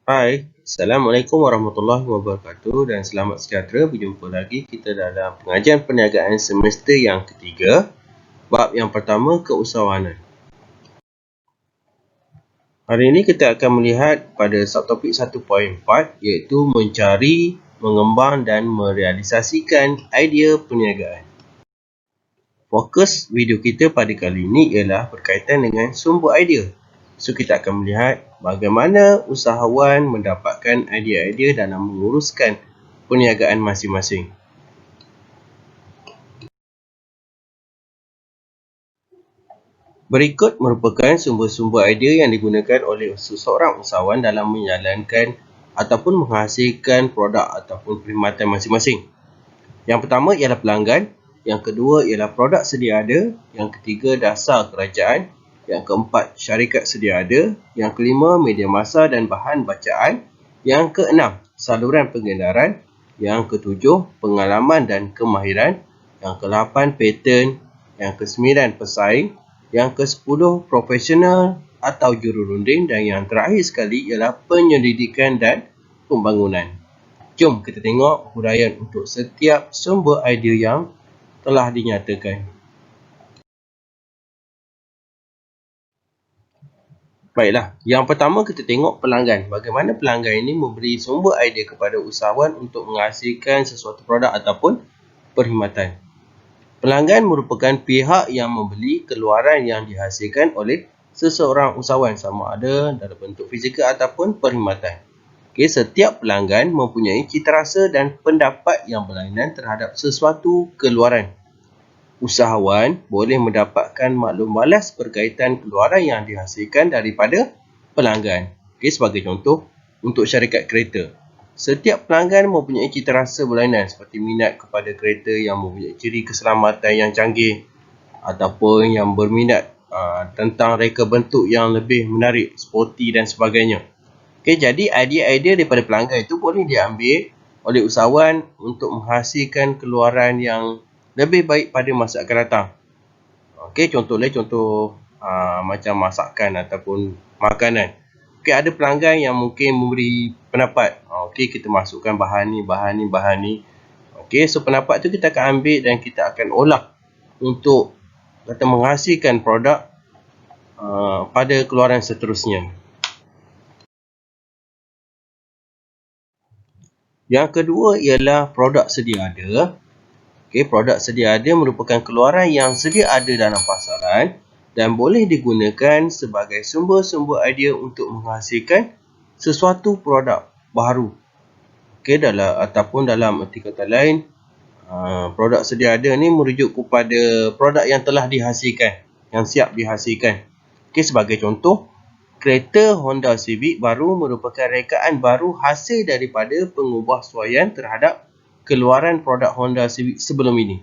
Hai, Assalamualaikum warahmatullahi wabarakatuh dan selamat sejahtera berjumpa lagi kita dalam pengajian perniagaan semester yang ketiga, bab yang pertama keusahawanan. Hari ini kita akan melihat pada subtopik 1.4 iaitu mencari, mengembang dan merealisasikan idea perniagaan. Fokus video kita pada kali ini ialah berkaitan dengan sumber idea. So kita akan melihat bagaimana usahawan mendapatkan idea-idea dalam menguruskan perniagaan masing-masing. Berikut merupakan sumber-sumber idea yang digunakan oleh seseorang usahawan dalam menjalankan ataupun menghasilkan produk ataupun perkhidmatan masing-masing. Yang pertama ialah pelanggan, yang kedua ialah produk sedia ada, yang ketiga dasar kerajaan, yang keempat syarikat sedia ada, yang kelima media massa dan bahan bacaan, yang keenam saluran pengedaran, yang ketujuh pengalaman dan kemahiran, yang ke-8 paten, yang ke-9 pesaing, yang ke-10 profesional atau jururunding dan yang terakhir sekali ialah penyelidikan dan pembangunan. Jom kita tengok huraian untuk setiap sumber idea yang telah dinyatakan. Baiklah, yang pertama kita tengok pelanggan. Bagaimana pelanggan ini memberi sumber idea kepada usahawan untuk menghasilkan sesuatu produk ataupun perkhidmatan. Pelanggan merupakan pihak yang membeli keluaran yang dihasilkan oleh seseorang usahawan sama ada dalam bentuk fizikal ataupun perkhidmatan. Okay, setiap pelanggan mempunyai citarasa dan pendapat yang berlainan terhadap sesuatu keluaran. Usahawan boleh mendapatkan maklum balas berkaitan keluaran yang dihasilkan daripada pelanggan. Okay, sebagai contoh, untuk syarikat kereta. Setiap pelanggan mempunyai citarasa berlainan seperti minat kepada kereta yang mempunyai ciri keselamatan yang canggih ataupun yang berminat tentang reka bentuk yang lebih menarik, sporty dan sebagainya. Okay, jadi idea-idea daripada pelanggan itu boleh diambil oleh usahawan untuk menghasilkan keluaran yang lebih baik pada masa akan datang. Okay, contoh macam masakan ataupun makanan. Okay, ada pelanggan yang mungkin memberi pendapat. Okay, kita masukkan bahan ni. Okay, so pendapat tu kita akan ambil dan kita akan olah untuk menghasilkan produk pada keluaran seterusnya. Yang kedua ialah produk sedia ada. Okay, produk sedia ada merupakan keluaran yang sedia ada dalam pasaran dan boleh digunakan sebagai sumber-sumber idea untuk menghasilkan sesuatu produk baru. Okay, dalam erti kata lain, produk sedia ada ni merujuk kepada produk yang telah dihasilkan, yang siap dihasilkan. Okay, sebagai contoh, kereta Honda Civic baru merupakan rekaan baru hasil daripada pengubahsuaian terhadap keluaran produk Honda Civic sebelum ini.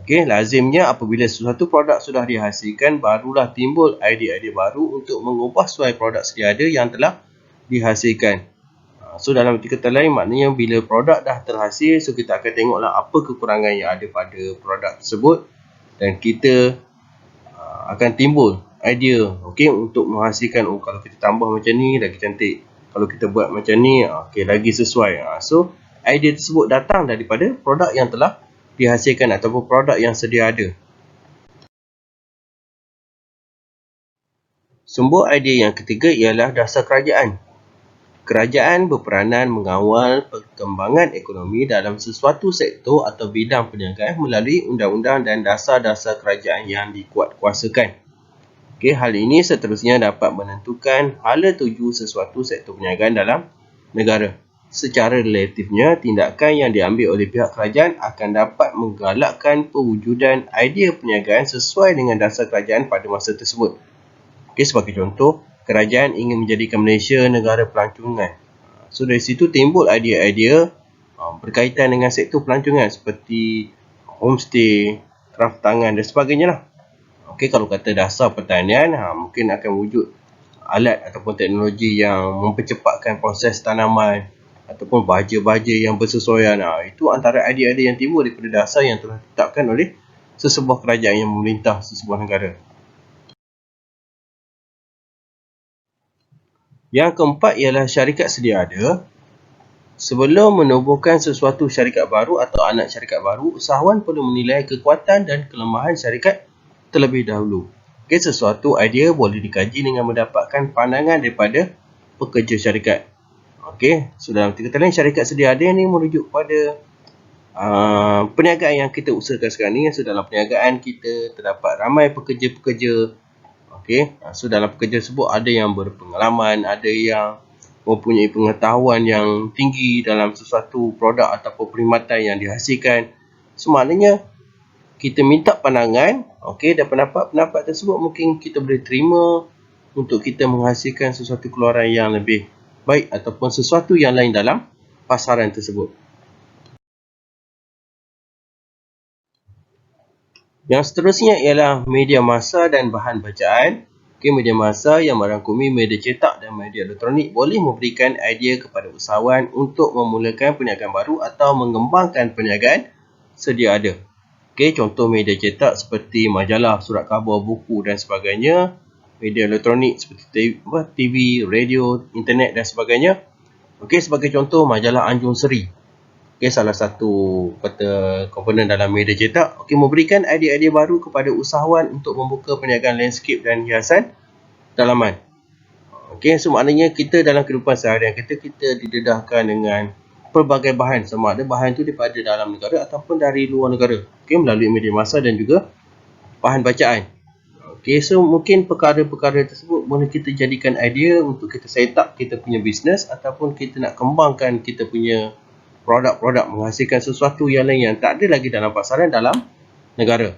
Okey, lazimnya apabila sesuatu produk sudah dihasilkan, barulah timbul idea-idea baru untuk mengubah suai produk sedia ada yang telah dihasilkan. So dalam arti kata lain, maknanya bila produk dah terhasil, so kita akan tengoklah apa kekurangan yang ada pada produk tersebut dan kita akan timbul idea, okey, untuk menghasilkan kalau kita tambah macam ni lagi cantik, kalau kita buat macam ni okey lagi sesuai. So idea tersebut datang daripada produk yang telah dihasilkan ataupun produk yang sedia ada. Sumber idea yang ketiga ialah dasar kerajaan. Kerajaan berperanan mengawal perkembangan ekonomi dalam sesuatu sektor atau bidang perniagaan melalui undang-undang dan dasar-dasar kerajaan yang dikuatkuasakan. Okay, hal ini seterusnya dapat menentukan hala tuju sesuatu sektor perniagaan dalam negara. Secara relatifnya, tindakan yang diambil oleh pihak kerajaan akan dapat menggalakkan pewujudan idea perniagaan sesuai dengan dasar kerajaan pada masa tersebut. Okay, sebagai contoh, kerajaan ingin menjadikan Malaysia negara pelancongan. So dari situ timbul idea-idea berkaitan dengan sektor pelancongan seperti homestay, kraftangan dan sebagainya lah. Okay, kalau kata dasar pertanian, mungkin akan wujud alat ataupun teknologi yang mempercepatkan proses tanaman ataupun baja-baja yang bersesuaian. Itu antara idea-idea yang timbul daripada dasar yang telah ditetapkan oleh sesebuah kerajaan yang memerintah sesebuah negara. Yang keempat ialah syarikat sedia ada. Sebelum menubuhkan sesuatu syarikat baru atau anak syarikat baru, usahawan perlu menilai kekuatan dan kelemahan syarikat terlebih dahulu. Sesuatu idea boleh dikaji dengan mendapatkan pandangan daripada pekerja syarikat. So dalam kata lain, syarikat sedia ada ni merujuk pada perniagaan yang kita usahakan sekarang ni. So dalam perniagaan kita terdapat ramai pekerja-pekerja. So dalam pekerja tersebut ada yang berpengalaman, ada yang mempunyai pengetahuan yang tinggi dalam sesuatu produk ataupun perkhidmatan yang dihasilkan. So maknanya kita minta pandangan, dan pendapat tersebut mungkin kita boleh terima untuk kita menghasilkan sesuatu keluaran yang lebih baik ataupun sesuatu yang lain dalam pasaran tersebut. Yang seterusnya ialah media massa dan bahan bacaan. Media massa yang merangkumi media cetak dan media elektronik boleh memberikan idea kepada usahawan untuk memulakan perniagaan baru atau mengembangkan perniagaan sedia ada. Contoh media cetak seperti majalah, surat khabar, buku dan sebagainya. Media elektronik seperti TV, radio, internet dan sebagainya. Sebagai contoh majalah Anjung Seri. Salah satu komponen dalam media cetak. Memberikan idea-idea baru kepada usahawan untuk membuka perniagaan landscape dan hiasan dalaman. So maknanya kita dalam kehidupan seharian kita didedahkan dengan pelbagai bahan, sama ada bahan itu daripada dalam negara ataupun dari luar negara. Melalui media massa dan juga bahan bacaan. So mungkin perkara-perkara tersebut boleh kita jadikan idea untuk kita set up kita punya bisnes ataupun kita nak kembangkan kita punya produk-produk, menghasilkan sesuatu yang lain yang tak ada lagi dalam pasaran dalam negara.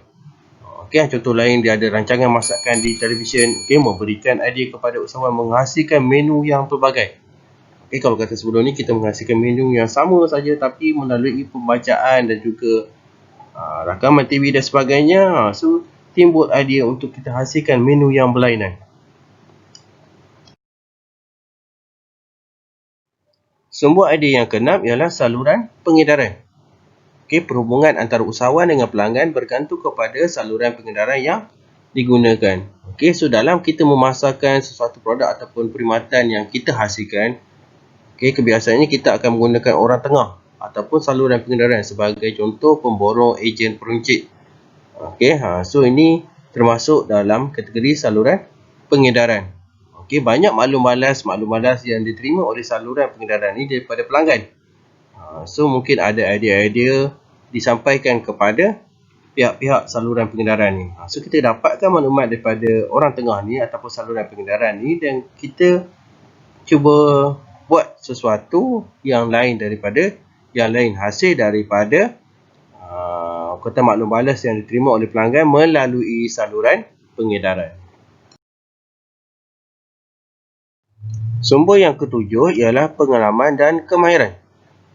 Contoh lain, dia ada rancangan masakan di televisyen, memberikan idea kepada usahawan menghasilkan menu yang pelbagai. Kalau kata sebelum ni kita menghasilkan menu yang sama saja tapi melalui pembacaan dan juga rakaman TV dan sebagainya, so timbul idea untuk kita hasilkan menu yang berlainan. Sumber idea yang keenam ialah saluran pengedaran. Perhubungan antara usahawan dengan pelanggan bergantung kepada saluran pengedaran yang digunakan. So dalam kita memasarkan sesuatu produk ataupun perkhidmatan yang kita hasilkan, kebiasaannya kita akan menggunakan orang tengah ataupun saluran pengedaran sebagai contoh pemborong, ejen, peruncit. So ini termasuk dalam kategori saluran pengedaran. Banyak maklum balas yang diterima oleh saluran pengedaran ini daripada pelanggan. So mungkin ada idea-idea disampaikan kepada pihak-pihak saluran pengedaran ni. So kita dapatkan maklumat daripada orang tengah ni ataupun saluran pengedaran ni dan kita cuba buat sesuatu yang lain daripada yang lain, hasil daripada kata maklum balas yang diterima oleh pelanggan melalui saluran pengedaran. Sumber yang ketujuh ialah pengalaman dan kemahiran.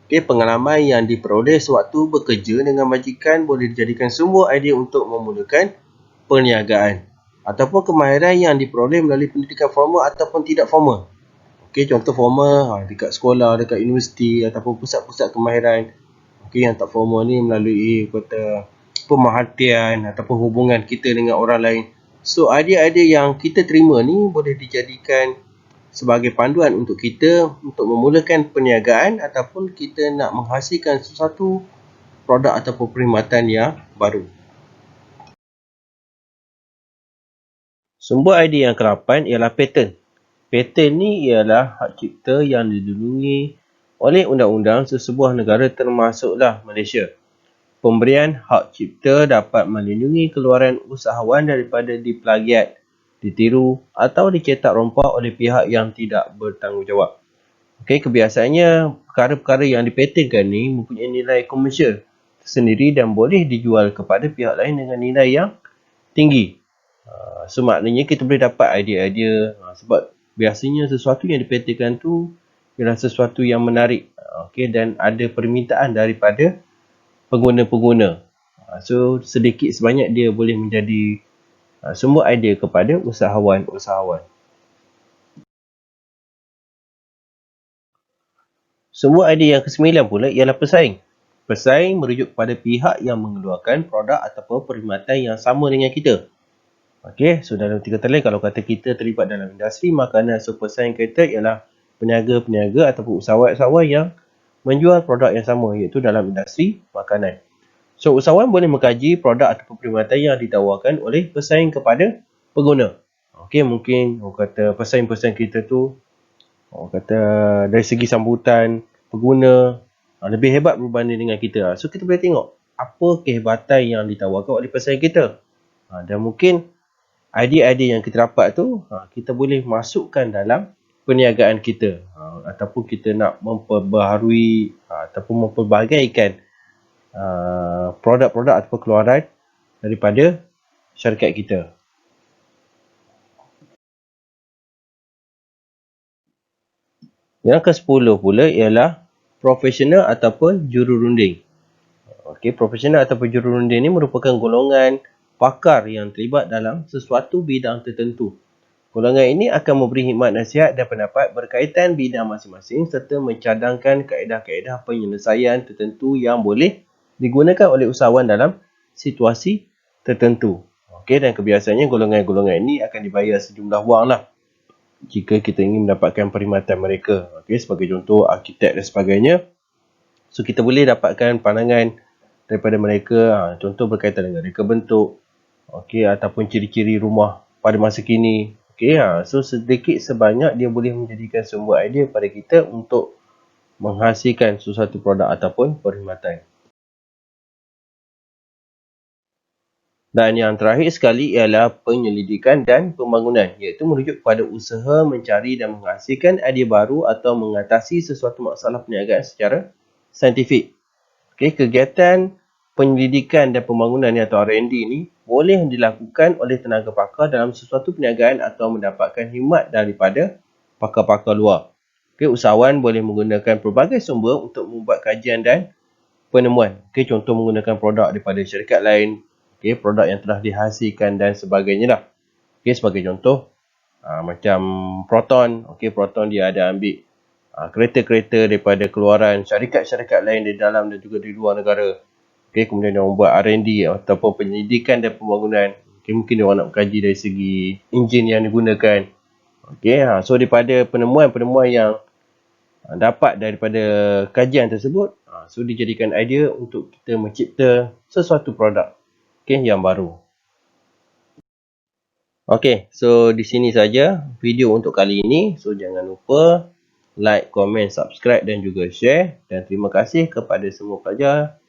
Pengalaman yang diperoleh sewaktu bekerja dengan majikan boleh dijadikan sumber idea untuk memulakan perniagaan. Ataupun kemahiran yang diperoleh melalui pendidikan formal ataupun tidak formal. Contoh formal dekat sekolah, dekat universiti ataupun pusat-pusat kemahiran. Yang tak formal ni melalui pemerhatian ataupun hubungan kita dengan orang lain. So idea-idea yang kita terima ni boleh dijadikan sebagai panduan untuk kita untuk memulakan perniagaan ataupun kita nak menghasilkan sesuatu produk ataupun perkhidmatan yang baru. Sumber idea yang ke-8 ialah patent. Patent ni ialah hak cipta yang dilindungi oleh undang-undang sesebuah negara termasuklah Malaysia. Pemberian hak cipta dapat melindungi keluaran usahawan daripada diplagiat, ditiru atau dicetak rompak oleh pihak yang tidak bertanggungjawab. Kebiasaannya perkara-perkara yang dipatentkan ni mempunyai nilai komersial sendiri dan boleh dijual kepada pihak lain dengan nilai yang tinggi. So maknanya kita boleh dapat idea-idea sebab biasanya sesuatu yang dipatentkan tu ialah sesuatu yang menarik, dan ada permintaan daripada pengguna-pengguna. So sedikit sebanyak dia boleh menjadi sumber idea kepada usahawan-usahawan. Sumber idea yang ke-9 pula ialah pesaing. Pesaing merujuk kepada pihak yang mengeluarkan produk ataupun perkhidmatan yang sama dengan kita. Okey, so dalam 3 kata lain, kalau kata kita terlibat dalam industri makanan, so pesaing kita ialah peniaga-peniaga ataupun usahawan-usahawan yang menjual produk yang sama, iaitu dalam industri makanan. So, usahawan boleh mengkaji produk ataupun perkhidmatan yang ditawarkan oleh pesaing kepada pengguna. Okey, mungkin orang kata pesaing-pesaing kita tu, orang kata dari segi sambutan pengguna lebih hebat berbanding dengan kita. So, kita boleh tengok apa kehebatan yang ditawarkan oleh pesaing kita. Dan mungkin idea-idea yang kita dapat tu, kita boleh masukkan dalam perniagaan kita, ataupun kita nak memperbaharui ataupun memperbagaikan produk-produk atau keluaran daripada syarikat kita. Yang ke-10 pula ialah profesional ataupun jururunding. Okey, profesional ataupun jururunding ni merupakan golongan pakar yang terlibat dalam sesuatu bidang tertentu. Golongan ini akan memberi khidmat nasihat dan pendapat berkaitan bidang masing-masing serta mencadangkan kaedah-kaedah penyelesaian tertentu yang boleh digunakan oleh usahawan dalam situasi tertentu. Okey, dan kebiasaannya golongan-golongan ini akan dibayar sejumlah wang lah jika kita ingin mendapatkan perkhidmatan mereka. Okey, sebagai contoh arkitek dan sebagainya. So, kita boleh dapatkan pandangan daripada mereka, contoh berkaitan dengan reka bentuk, okey, ataupun ciri-ciri rumah pada masa kini. Okey, so sedikit sebanyak dia boleh menjadikan sumber idea pada kita untuk menghasilkan sesuatu produk ataupun perkhidmatan. Dan yang terakhir sekali ialah penyelidikan dan pembangunan, iaitu merujuk kepada usaha mencari dan menghasilkan idea baru atau mengatasi sesuatu masalah perniagaan secara saintifik. Okey, kegiatan penyelidikan dan pembangunan atau R&D ni boleh dilakukan oleh tenaga pakar dalam sesuatu perniagaan atau mendapatkan khidmat daripada pakar-pakar luar. Okey, usahawan boleh menggunakan pelbagai sumber untuk membuat kajian dan penemuan. Okey, contoh menggunakan produk daripada syarikat lain, okey, produk yang telah dihasilkan dan sebagainya lah. Okey, sebagai contoh macam Proton. Okey, Proton dia ada ambil kereta-kereta daripada keluaran syarikat-syarikat lain di dalam dan juga di luar negara. Okey, kemudian dia membuat R&D ataupun penyelidikan dan pembangunan. Okey, mungkin dia orang nak kaji dari segi enjin yang digunakan. Okey, so daripada penemuan-penemuan yang dapat daripada kajian tersebut, so dijadikan idea untuk kita mencipta sesuatu produk, okey, yang baru. Okey, so di sini saja video untuk kali ini. So jangan lupa like, komen, subscribe dan juga share. Dan terima kasih kepada semua pelajar.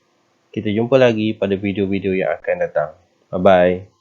Kita jumpa lagi pada video-video yang akan datang. Bye-bye.